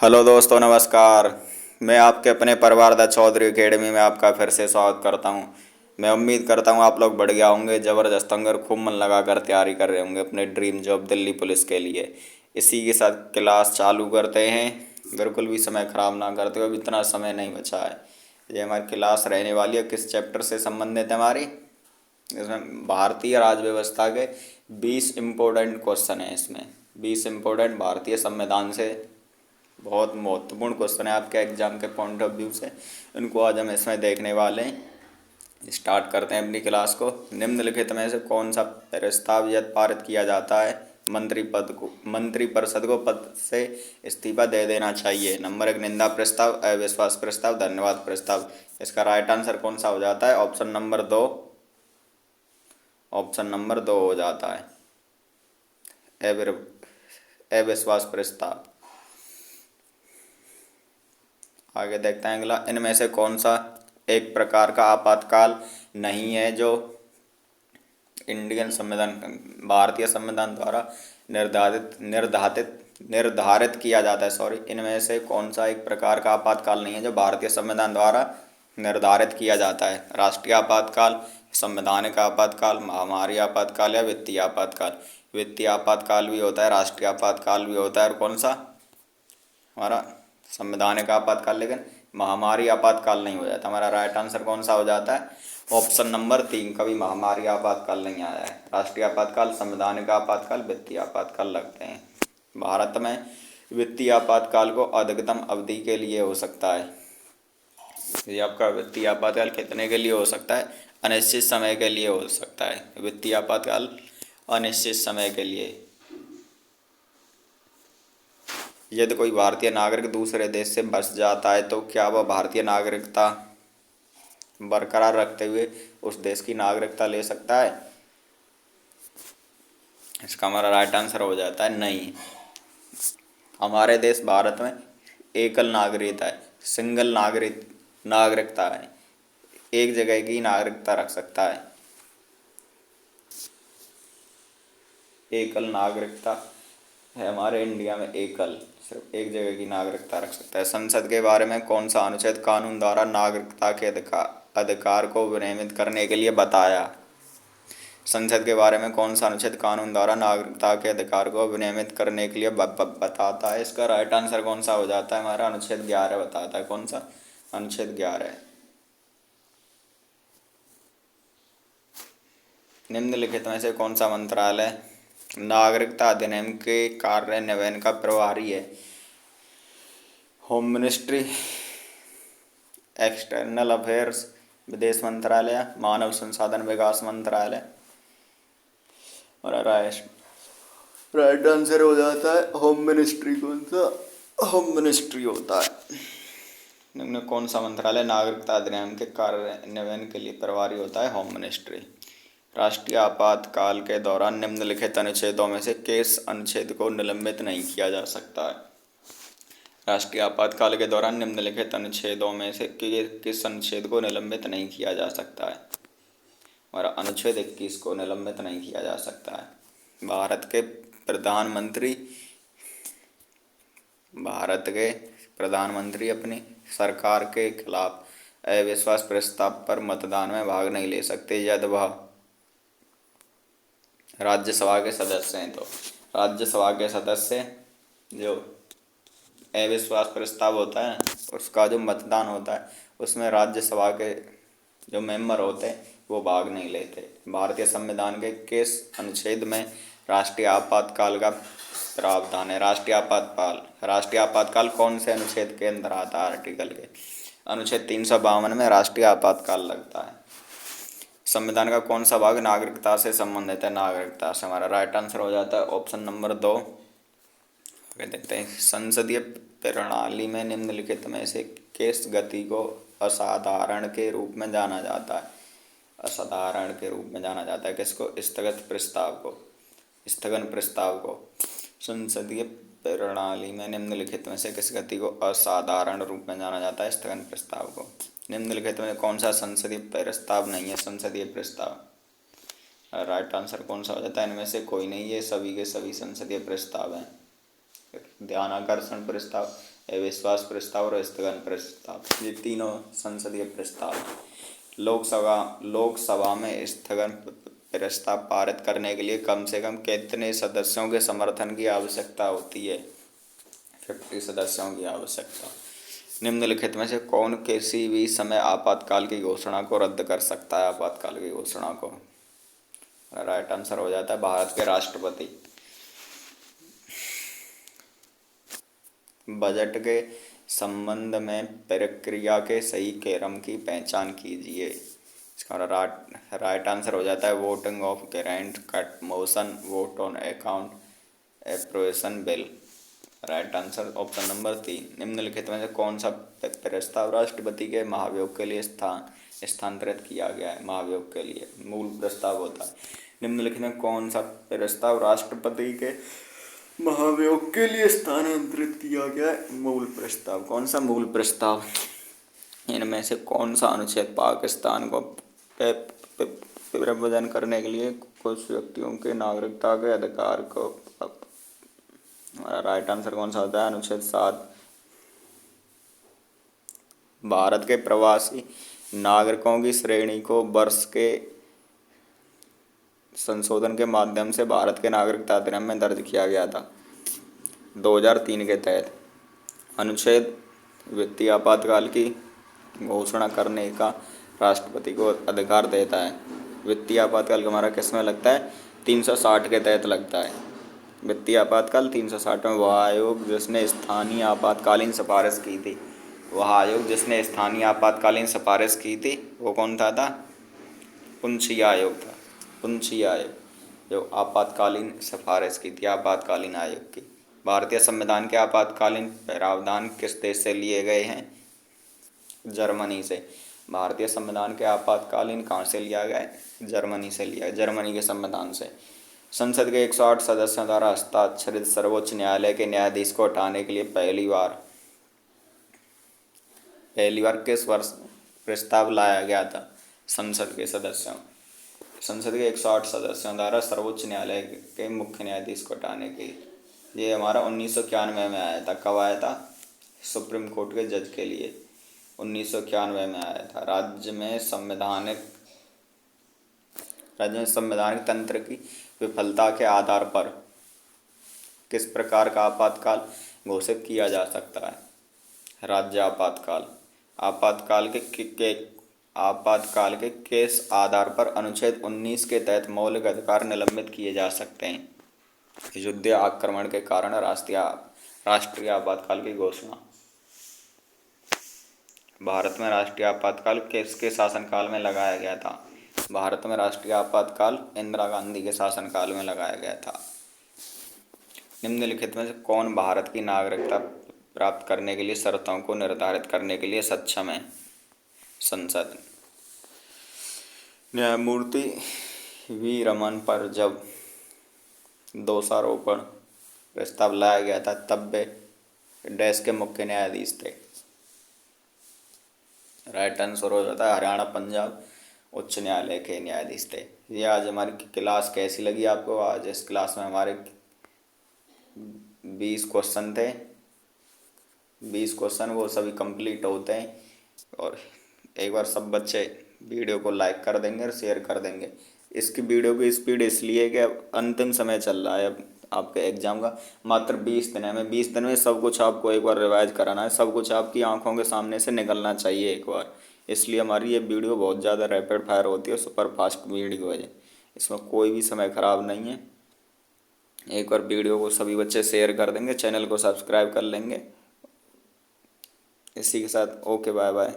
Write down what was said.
Hello दोस्तों, नमस्कार। मैं आपके अपने परिवार द चौधरी एकेडमी में आपका फिर से स्वागत करता हूं। मैं उम्मीद करता हूं आप लोग बढ़िया होंगे, ज़बरदस्त होंगे और खूब मन लगाकर तैयारी कर रहे होंगे अपने ड्रीम जॉब दिल्ली पुलिस के लिए। इसी के साथ क्लास चालू करते हैं। बिल्कुल भी समय ख़राब ना करते हुए, अब इतना समय नहीं बचा है। ये हमारी क्लास रहने वाली है, किस चैप्टर से संबंधित है हमारी। इसमें भारतीय राज्य व्यवस्था के 20 इम्पोर्टेंट क्वेश्चन हैं। इसमें 20 इम्पोर्टेंट भारतीय संविधान से बहुत महत्वपूर्ण क्वेश्चन है आपके एग्जाम के पॉइंट ऑफ व्यू से। इनको आज हम इसमें देखने वाले हैं। स्टार्ट करते हैं अपनी क्लास को। निम्नलिखित में से कौन सा प्रस्ताव यदि पारित किया जाता है मंत्रिपरिषद को पद से इस्तीफा दे देना चाहिए। नंबर 1 निंदा प्रस्ताव, अविश्वास प्रस्ताव, धन्यवाद प्रस्ताव। इसका राइट आंसर कौन सा हो जाता है? Option number 2। ऑप्शन नंबर 2 हो जाता है अविश्वास प्रस्ताव। आगे देखते हैं अगला। इनमें से कौन सा एक प्रकार का आपातकाल नहीं है जो इंडियन संविधान भारतीय संविधान द्वारा निर्धारित किया जाता है। सॉरी, इनमें से कौन सा एक प्रकार का आपातकाल नहीं है जो भारतीय संविधान द्वारा निर्धारित किया जाता है? राष्ट्रीय आपातकाल, संवैधानिक आपातकाल, महामारी आपातकाल या वित्तीय आपातकाल। वित्तीय आपातकाल भी होता है, राष्ट्रीय आपातकाल भी होता है, और कौन सा हमारा संवैधानिक आपातकाल। लेकिन महामारी आपातकाल नहीं हो जाता। हमारा राइट आंसर कौन सा हो जाता है? Option number 3। कभी महामारी आपातकाल नहीं आया है। राष्ट्रीय आपातकाल, संवैधानिक आपातकाल, वित्तीय आपातकाल लगते हैं। भारत में वित्तीय आपातकाल को अधिकतम अवधि के लिए हो सकता है। ये आपका वित्तीय आपातकाल कितने के लिए हो सकता है? अनिश्चित समय के लिए हो सकता है वित्तीय आपातकाल, अनिश्चित समय के लिए। यदि कोई भारतीय नागरिक दूसरे देश से बस जाता है तो क्या वह भारतीय नागरिकता बरकरार रखते हुए उस देश की नागरिकता ले सकता है? इसका हमारा राइट आंसर हो जाता है नहीं। हमारे देश भारत में एकल नागरिकता है, सिंगल नागरिकता है। एक जगह की नागरिकता रख सकता है। एकल नागरिकता है हमारे इंडिया में, एकल, सिर्फ एक जगह की नागरिकता रख सकता है। संसद के बारे में कौन सा अनुच्छेद कानून द्वारा नागरिकता के अधिकार को विनियमित करने के लिए बताया? संसद के बारे में कौन सा अनुच्छेद कानून द्वारा नागरिकता के अधिकार को विनियमित करने के लिए बताता है? इसका राइट आंसर कौन सा हो जाता है? हमारा अनुच्छेद 11 बताता है। कौन सा? अनुच्छेद 11। निम्नलिखित में से कौन सा मंत्रालय नागरिकता अधिनियम के कार्यान्वयन का प्रभारी है? होम मिनिस्ट्री, एक्सटर्नल अफेयर्स विदेश मंत्रालय, मानव संसाधन विकास मंत्रालय। और राइट आंसर हो जाता है होम मिनिस्ट्री। कौन सा? होम मिनिस्ट्री होता है। निम्न कौन सा मंत्रालय नागरिकता अधिनियम के कार्यान्वयन के लिए प्रभारी होता है? Home ministry. राष्ट्रीय आपातकाल के दौरान निम्नलिखित अनुच्छेदों में से किस अनुच्छेद को निलंबित नहीं किया जा सकता है? राष्ट्रीय आपातकाल के दौरान निम्नलिखित अनुच्छेदों में से किस अनुच्छेद को निलंबित नहीं किया जा सकता है? और अनुच्छेद 21 को निलंबित नहीं किया जा सकता है। भारत के प्रधानमंत्री अपनी सरकार के खिलाफ अविश्वास प्रस्ताव पर मतदान में भाग नहीं ले सकते यदि वह राज्यसभा के सदस्य हैं। तो राज्यसभा के सदस्य जो अविश्वास प्रस्ताव होता है उसका जो मतदान होता है उसमें राज्यसभा के जो मेंबर होते हैं वो भाग नहीं लेते। भारतीय संविधान के किस अनुच्छेद में राष्ट्रीय आपातकाल का प्रावधान है? राष्ट्रीय आपातकाल कौन से अनुच्छेद के अंदर आता है? आर्टिकल के अनुच्छेद 352 में राष्ट्रीय आपातकाल लगता है। संविधान का कौन सा भाग नागरिकता से संबंधित है? नागरिकता से। हमारा राइट आंसर हो जाता है ऑप्शन नंबर 2। आगे देखते हैं। संसदीय प्रणाली में निम्नलिखित में से किस गति को असाधारण के रूप में जाना जाता है? असाधारण के रूप में जाना जाता है किसको? स्थगन प्रस्ताव को। संसदीय प्रणाली में निम्नलिखित में से किस गति को असाधारण रूप में जाना जाता है? स्थगन प्रस्ताव को। निम्नलिखित में कौन सा संसदीय प्रस्ताव नहीं है? संसदीय प्रस्ताव। राइट आंसर कौन सा हो जाता है? इनमें से कोई नहीं, ये सभी के सभी संसदीय प्रस्ताव हैं। ध्यानाकर्षण प्रस्ताव, अविश्वास प्रस्ताव और स्थगन प्रस्ताव, ये तीनों संसदीय प्रस्ताव हैं। लोकसभा में स्थगन प्रस्ताव पारित करने के लिए कम से कम कितने सदस्यों के समर्थन की आवश्यकता होती है? 50 सदस्यों की आवश्यकता। निम्नलिखित में से कौन किसी भी समय आपातकाल की घोषणा को रद्द कर सकता है? आपातकाल की घोषणा को, राइट आंसर हो जाता है भारत के राष्ट्रपति। बजट के संबंध में प्रक्रिया के सही क्रम की पहचान कीजिए। इसका राइट आंसर हो जाता है voting of grant cut motion, vote on account, appropriation bill. Right answer option number 3। निम्नलिखित में से कौन सा प्रस्ताव राष्ट्रपति के महाभियोग के लिए स्थानांतरित किया गया है? महाभियोग के लिए मूल प्रस्ताव होता है। निम्नलिखित में कौन सा प्रस्ताव राष्ट्रपति के महाभियोग के लिए स्थानांतरित किया गया है? मूल प्रस्ताव। कौन सा मूल प्रस्ताव? इनमें से कौन सा अनुच्छेद पाकिस्तान को प्रबंधन करने के लिए कुछ व्यक्तियों के नागरिकता के अधिकार को, राइट आंसर कौन सा होता है? अनुच्छेद 7। भारत के प्रवासी नागरिकों की श्रेणी को वर्ष के संशोधन के माध्यम से भारत के नागरिकता अधिनियम में दर्ज किया गया था 2003 के तहत। अनुच्छेद वित्तीय आपातकाल की घोषणा करने का राष्ट्रपति को अधिकार देता है। वित्तीय आपातकाल हमारा किस में लगता है? 360 के तहत लगता है। वित्तीय आपातकाल 360 में वह आयोग जिसने स्थानीय आपातकालीन सिफारिश की थी, वह आयोग जिसने स्थानीय आपातकालीन सिफारिश की थी वो कौन था? पुंछी आयोग था। पुंछी आयोग जो आपातकालीन सिफारिश की थी, आपातकालीन आयोग की। भारतीय संविधान के आपातकालीन प्रावधान किस देश से लिए गए हैं? जर्मनी से। भारतीय संविधान के आपातकालीन कहाँ से लिया गया है? जर्मनी से लिया, जर्मनी के संविधान से। संसद के 108 सदस्यों द्वारा हस्ताक्षरित सर्वोच्च न्यायालय के न्यायाधीश को हटाने के लिए पहली बार किस वर्ष प्रस्ताव लाया गया था? संसद के 108 सदस्यों द्वारा सर्वोच्च न्यायालय के मुख्य न्यायाधीश को हटाने के, ये हमारा 1991 में आया था। कब आया था? सुप्रीम कोर्ट के जज के लिए 1991 में आया था। राज्य में संवैधानिक तंत्र की विफलता के आधार पर किस प्रकार का आपातकाल घोषित किया जा सकता है? राज्य आपातकाल। आपातकाल के किस आधार पर अनुच्छेद 19 के तहत मौलिक अधिकार निलंबित किए जा सकते हैं? युद्ध आक्रमण के कारण राष्ट्रीय आपातकाल की घोषणा। भारत में राष्ट्रीय आपातकाल किसके शासनकाल में लगाया गया था? भारत में राष्ट्रीय आपातकाल इंदिरा गांधी के शासनकाल में लगाया गया था। निम्नलिखित में से कौन भारत की नागरिकता प्राप्त करने के लिए शर्तों को निर्धारित करने के लिए सक्षम है? संसद। न्यायमूर्ति वी रमन पर जब दोषारोपण प्रस्ताव लाया गया था तब वे देश के मुख्य न्यायाधीश थे। राइट आंसर हो जाता है हरियाणा पंजाब उच्च न्यायालय के न्यायाधीश थे। ये आज हमारी क्लास कैसी लगी आपको? आज इस क्लास में हमारे 20 क्वेश्चन थे। 20 क्वेश्चन वो सभी कंप्लीट होते हैं। और एक बार सब बच्चे वीडियो को लाइक कर देंगे और शेयर कर देंगे। इसकी वीडियो की स्पीड इसलिए कि अब अंतिम समय चल रहा है अब आपके एग्ज़ाम का, मात्र 20 दिन है। मैं 20 दिन में सब कुछ आपको एक बार रिवाइज कराना है, सब कुछ आपकी आंखों के सामने से निकलना चाहिए एक बार। इसलिए हमारी ये वीडियो बहुत ज़्यादा रैपिड फायर होती है, सुपर फास्ट वीडियो है। इसमें कोई भी समय ख़राब नहीं है। एक बार वीडियो को सभी बच्चे शेयर कर देंगे, चैनल को सब्सक्राइब कर लेंगे। इसी के साथ ओके, बाय बाय।